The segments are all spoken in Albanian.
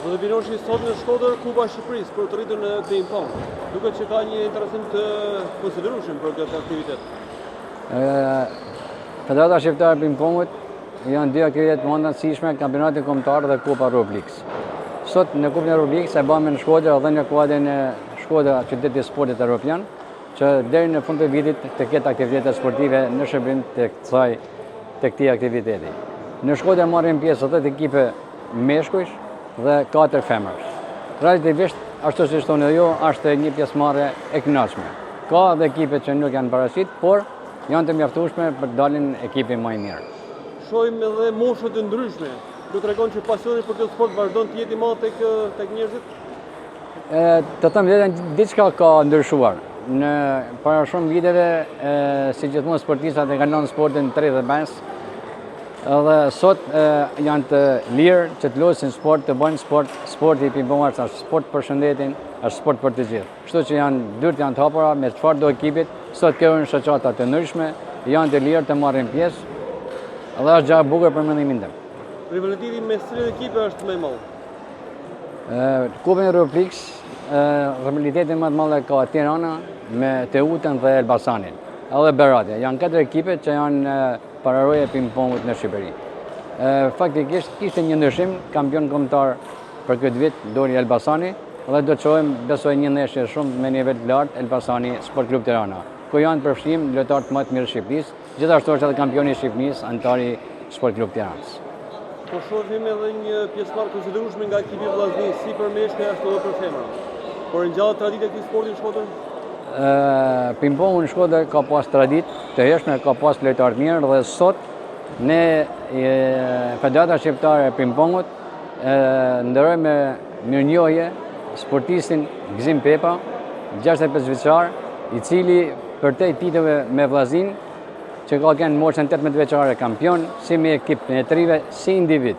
Dhe Vinoshi sot në Shkodër Kupa e Shqipërisë për të rritur në ping-pong. Duket që ka një interesim të konsiderueshëm për këtë aktivitet. Federata Shqiptare e Ping-pongut janë dy aktivitete më të rëndësishme, kampionati kombëtar dhe Kupa Rubrix. Sot në Kupën e Rubrix e bëmë në Shkodër dhe në kuadrin e Shkodër qytetit e sportit evropian, që deri në fund të vitit të ketë aktivitete sportive në shërbim të këtij aktiviteti. Në Shkodër marrin pjesë 10 ekipe meshkujsh dhe 4 femrash. Relativisht, ashtu si thonë ju, është një pjesëmarrje e kënaqshme. Ka edhe ekipe që nuk janë paraqitur, por janë të mjaftueshme për të dalin ekipin më i mirë. Shohim edhe moshë të ndryshme. Do tregon që pasioni për këtë sport vazhdon të jetë i madh tek njerëzit? Të them vetëm diçka ka ndryshuar. Në para shumë viteve, si gjithmonë sportistat e kanë lënë sportin 35, edhe sot janë të lirë që të luajnë sport, të bëjnë sport. Sporti i ping-pongut është sport për shëndetin, është sport për të gjithë. Kështu që dyert janë të hapura me çfarë do ekipit, sot kanë shoqata të ndryshme, janë të lirë të marrin pjesë. Dhe është gjë e bukur për mendimin tim. Rivaliteti mes cilëve ekipe është më i madh? Kupën e Rubrix, rivaliteti më të madh ka Tirana me Teutën dhe Elbasanin, edhe Beratja. Janë 4 ekipe që janë pararoje ping-pongut në Shqipëri. Faktikisht kishte një ndryshim, kampion kombëtar për këtë vit doli Elbasani dhe do të shohim besoj një ndeshje shumë me nivel të lartë Elbasani Sport Klub Tirana, ku janë përfshim lojtarët më të mirë të Shqipërisë, gjithashtu është edhe kampioni i Shqipërisë, antari Sport Klub Tiranës. Po shohim edhe një pjesëmarrje konsiderueshme nga ekipi vllaznis, si për meshkuj ashtu edhe për femra. Por ngjallet traditë e këtij sporti në Shkodër? Ping-pongu në Shkodër ka pas traditë të hershme, ka pas lojtarë të mirë dhe sot ne Federata Shqiptare e Ping-pongut ndërrojmë me mirënjohje sportistin Gzim Pepa, 65 vjeçar, i cili për te titujve me vllazin që ka qenë moshën 18 vjeçare kampion, si me ekip në trive, si individ.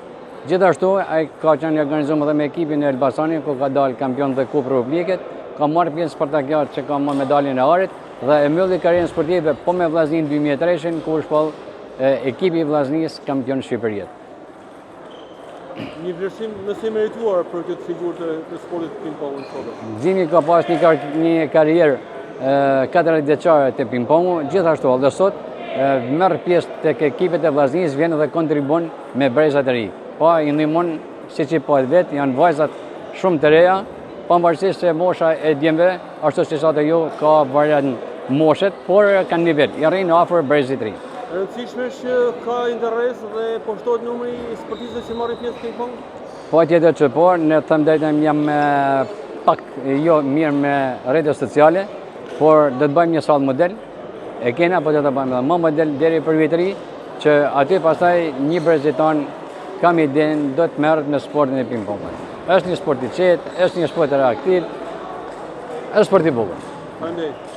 Gjithashtu, ai ka qenë i organizuar edhe me ekipin e Elbasanit, ku ka dalë kampion dhe Kupë Rubriket, ka marrë pjesë Spartakiat që ka marrë medaljen e arit, dhe e mbylli karrierën sportive po me vllaznin 2003-shin, ku është shpall ekipi i vllaznis kampion Shqipërisë. Një vlerësim nëse merituar për këtë figurë të sportit ping-pong në Shkodër. Gzimi ka pas një karrierë 40 vjeçare të ping-pongu, gjithashtu edhe sot merr pjesë tek ekipet e vllaznis, vjen dhe kontribon me brezat e ri. Pa i ndihmon, siç i po vet, janë vajzat shumë të reja, pavarësisht se mosha e djemve, ashtu si thotë ju, ka variant moshet, por kanë nivel, i arrin afër brezit të ri. Rëndësishme që ka interes dhe po shtohet numri i sportistëve që marrin pjesë në ping-pong? Po tjetër që po, ne them drejtën jam pak jo mirë me rrjetet sociale, por do të bëjmë një sallë model. E kena, po do të bëjmë edhe më model deri për vitëri, që aty pastaj një brezitan kam idenë do të merret me sportin e ping-pongut. Është një sport i qetë, është një sport reaktiv, është sport i bukur. Faleminderit.